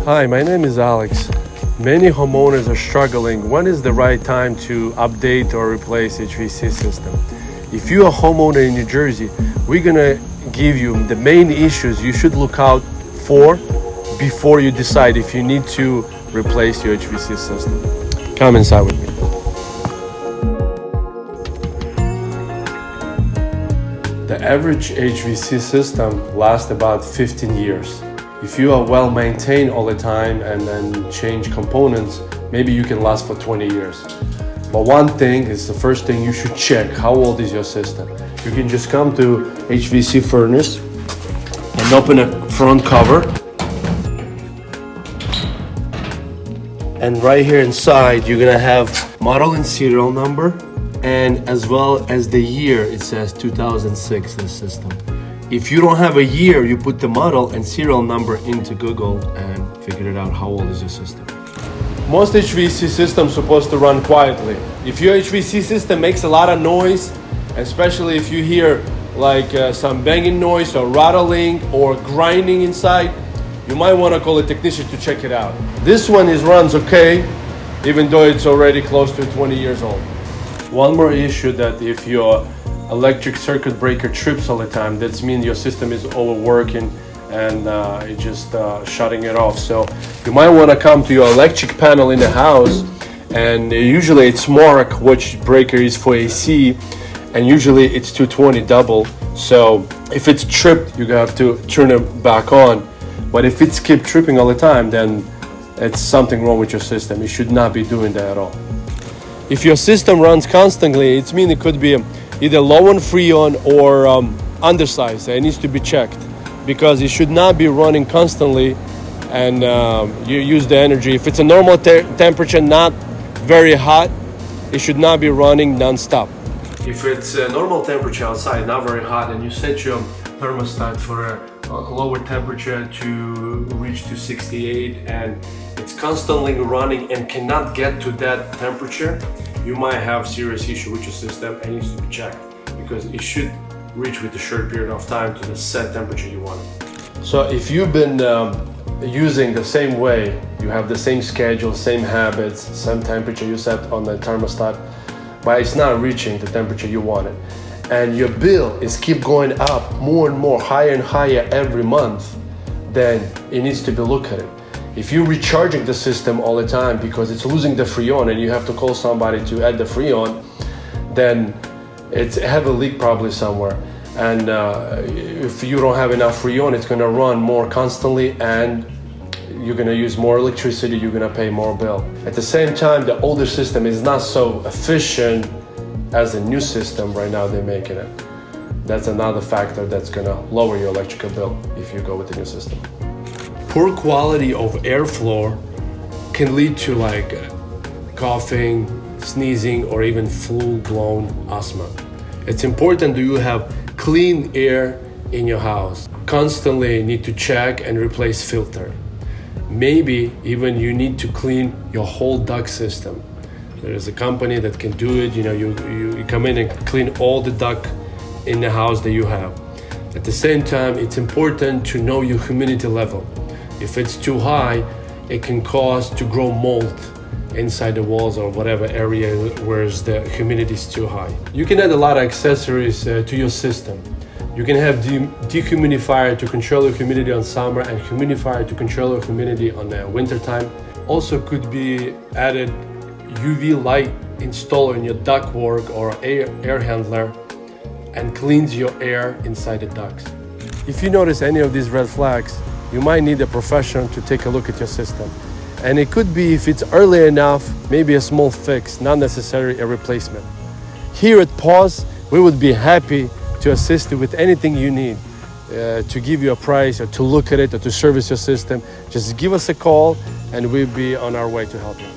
Hi, my name is Alex. Many homeowners are struggling. When is the right time to update or replace HVAC system? If you're a homeowner in New Jersey, we're gonna give you the main issues you should look out for before you decide if you need to replace your HVAC system. Come inside with me. The average HVAC system lasts about 15 years. If you are well maintained all the time and then change components, maybe you can last for 20 years. But one thing is the first thing you should check: how old is your system? You can just come to HVAC furnace and open a front cover. And right here inside, you're gonna have model and serial number, and as well as the year. It says 2006, this system. If you don't have a year, you put the model and serial number into Google and figure it out how old is your system. Most HVAC systems supposed to run quietly. If your HVAC system makes a lot of noise, especially if you hear like some banging noise or rattling or grinding inside, you might want to call a technician to check it out. This one runs okay, even though it's already close to 20 years old. One more issue, that if your electric circuit breaker trips all the time, that means your system is overworking and it's just shutting it off. So you might want to come to your electric panel in the house, and usually it's marked which breaker is for AC, and usually it's 220 double. So if it's tripped, you have to turn it back on. But if it's keep tripping all the time, then it's something wrong with your system. You should not be doing that at all. If your system runs constantly, it means it could be either low on freon or undersized. It needs to be checked, because it should not be running constantly and you use the energy. If it's a normal temperature, not very hot, it should not be running non-stop. If it's a normal temperature outside, not very hot, and you set your thermostat for a lower temperature to reach to 68, and it's constantly running and cannot get to that temperature, you might have serious issue with your system and needs to be checked, because it should reach with a short period of time to the set temperature you want. So if you've been using the same way, you have the same schedule, same habits, same temperature you set on the thermostat, but it's not reaching the temperature you wanted, and your bill is keep going up more and more, higher and higher every month, then it needs to be looked at. If you're recharging the system all the time because it's losing the freon and you have to call somebody to add the freon, then it's have a leak probably somewhere. And if you don't have enough freon, it's going to run more constantly, and you're going to use more electricity, you're going to pay more bill. At the same time, the older system is not so efficient as the new system right now they're making it. That's another factor that's going to lower your electrical bill if you go with the new system. Poor quality of airflow can lead to like coughing, sneezing, or even full-blown asthma. It's important that you have clean air in your house. Constantly need to check and replace filter. Maybe even you need to clean your whole duct system. There is a company that can do it. You come in and clean all the duct in the house that you have. At the same time, it's important to know your humidity level. If it's too high, it can cause to grow mold inside the walls or whatever area where the humidity is too high. You can add a lot of accessories to your system. You can have dehumidifier to control your humidity on summer, and humidifier to control your humidity on the winter time. Also could be added UV light installer in your ductwork or air handler, and cleans your air inside the ducts. If you notice any of these red flags, you might need a professional to take a look at your system. And it could be, if it's early enough, maybe a small fix, not necessarily a replacement. Here at PAWS, we would be happy to assist you with anything you need, to give you a price or to look at it or to service your system. Just give us a call and we'll be on our way to help you.